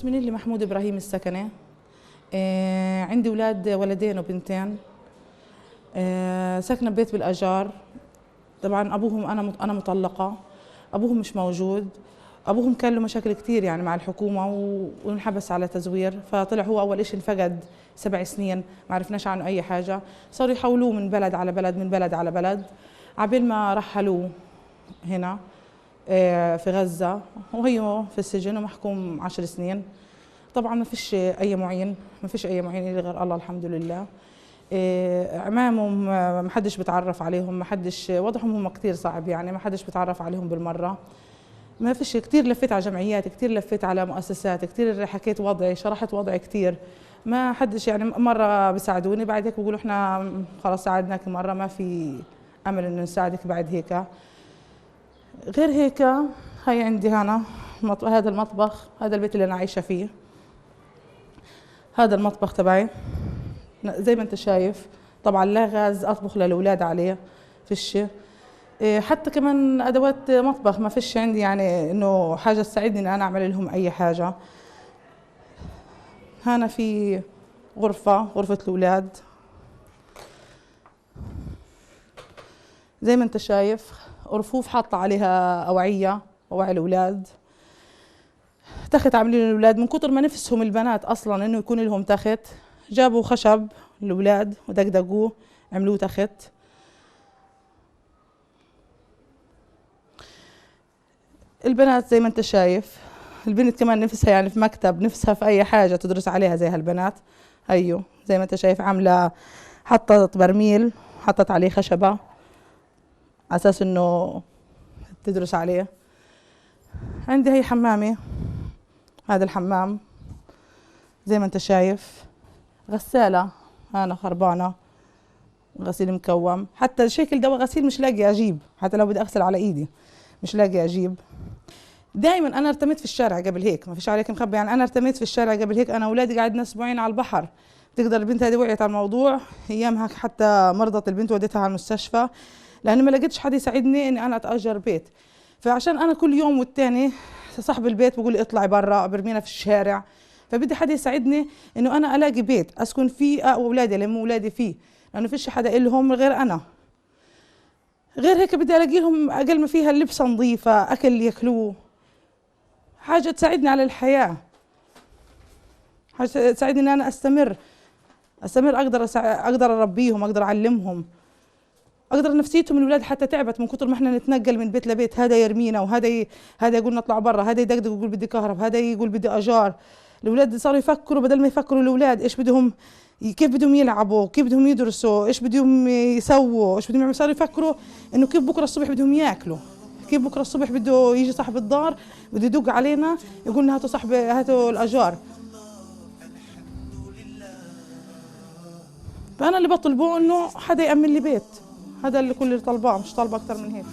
اسمي نيلي محمود إبراهيم السكنة. عندي أولاد ولدين وبنتين. ساكنة ببيت بالأجار. طبعا أبوهم أنا مطلقة، أبوهم مش موجود. أبوهم كان له مشاكل كتير يعني مع الحكومة وانحبس على تزوير، فطلع هو أول إشي انفقد 7 سنين، ما عرفناش عنه أي حاجة. صاروا يحولوه من بلد على بلد، من بلد على بلد، عبين ما رحلوه هنا في غزة، وهي في السجن ومحكوم 10 سنين. طبعا ما فيش أي معين، ما فيش أي معين غير الله الحمد لله. عمامهم ما حدش بتعرف عليهم، ما حدش، وضعهم هم كتير صعب يعني، ما حدش بتعرف عليهم بالمرة. ما فيش، كتير لفيت على جمعيات، كتير لفيت على مؤسسات، كتير حكيت وضعي، شرحت وضعي كتير، ما حدش يعني مرة بيساعدوني، بعد هيك بقولوا احنا خلاص ساعدناك مرة، ما في أمل إنه نساعدك بعد هيك. غير هيك هاي عندي هنا هذا المطبخ، هذا البيت اللي أنا عايشة فيه، هذا المطبخ تبعي زي ما أنت شايف. طبعا لا غاز أطبخ للأولاد عليه، فيش. حتى كمان أدوات مطبخ ما فيش عندي يعني إنه حاجة تساعدني إن أنا أعمل لهم أي حاجة. هنا في غرفة الأولاد زي ما أنت شايف، رفوف حاطة عليها أوعية، أوعي الأولاد. تخت عاملين الأولاد من كتر ما نفسهم البنات أصلا إنه يكون لهم تخت، جابوا خشب الأولاد ودقدقوه عملوه تخت. البنات زي ما انت شايف، البنت كمان نفسها يعني في مكتب، نفسها في أي حاجة تدرس عليها زي هالبنات. أيوه زي ما انت شايف عاملة، حطت برميل حطت عليه خشبة على أساس إنه تدرس عليه. عندي هي حمامي، هذا الحمام زي ما انت شايف. غسالة أنا خربانة، غسيل مكوم، حتى شكل دواء غسيل مش لاقي أجيب، حتى لو بدي أغسل على إيدي مش لاقي أجيب. دائما أنا ارتميت في الشارع قبل هيك، ما فيش عليك مخبي يعني، أنا ارتميت في الشارع قبل هيك. أنا أولادي قعدنا أسبوعين على البحر، تقدر البنت هذه وعيت على الموضوع أيامها، حتى مرضت البنت وديتها على المستشفى لأني ما لقيتش حد يساعدني إني أنا أتأجر بيت. فعشان أنا كل يوم والتاني صاحب البيت بقول لي اطلعي برا، برمينا في الشارع، فبدي حد يساعدني إنه أنا ألاقي بيت أسكن فيه وأولادي لما أولادي فيه، لأنه فيش حدا إلهم غير أنا. غير هيك بدي ألاقي لهم أقل ما فيها اللبسة نظيفة، أكل ياكلوه، حاجة تساعدني على الحياة، حاجة تساعدني إن أنا أستمر، أقدر أربيهم، أقدر أعلمهم، أقدر نفسيتهم. الأولاد حتى تعبت من كتر ما إحنا نتنقل من بيت لبيت، هذا يرمينا هذا يقول نطلع برا، هذا يدقدق يقول بدي كهرب، هذا يقول بدي أجار. الأولاد صاروا يفكروا، بدل ما يفكروا الأولاد إيش بدهم، كيف بدهم يلعبوا، كيف بدهم يدرسوا، إيش بدهم يسووا، إيش بدهم يعملوا، صاروا يفكروا إنه كيف بكرة الصبح بدهم ياكلوا، كيف بكرة الصبح بده يجي صاحب الدار بده يدق علينا يقول لنا هاتوا صاحب، هاتوا الأجار. فأنا اللي بطلبه إنه حدا يأمن لي بيت، هذا اللي كل اللي طالباه، مش طالبة أكتر من هيك.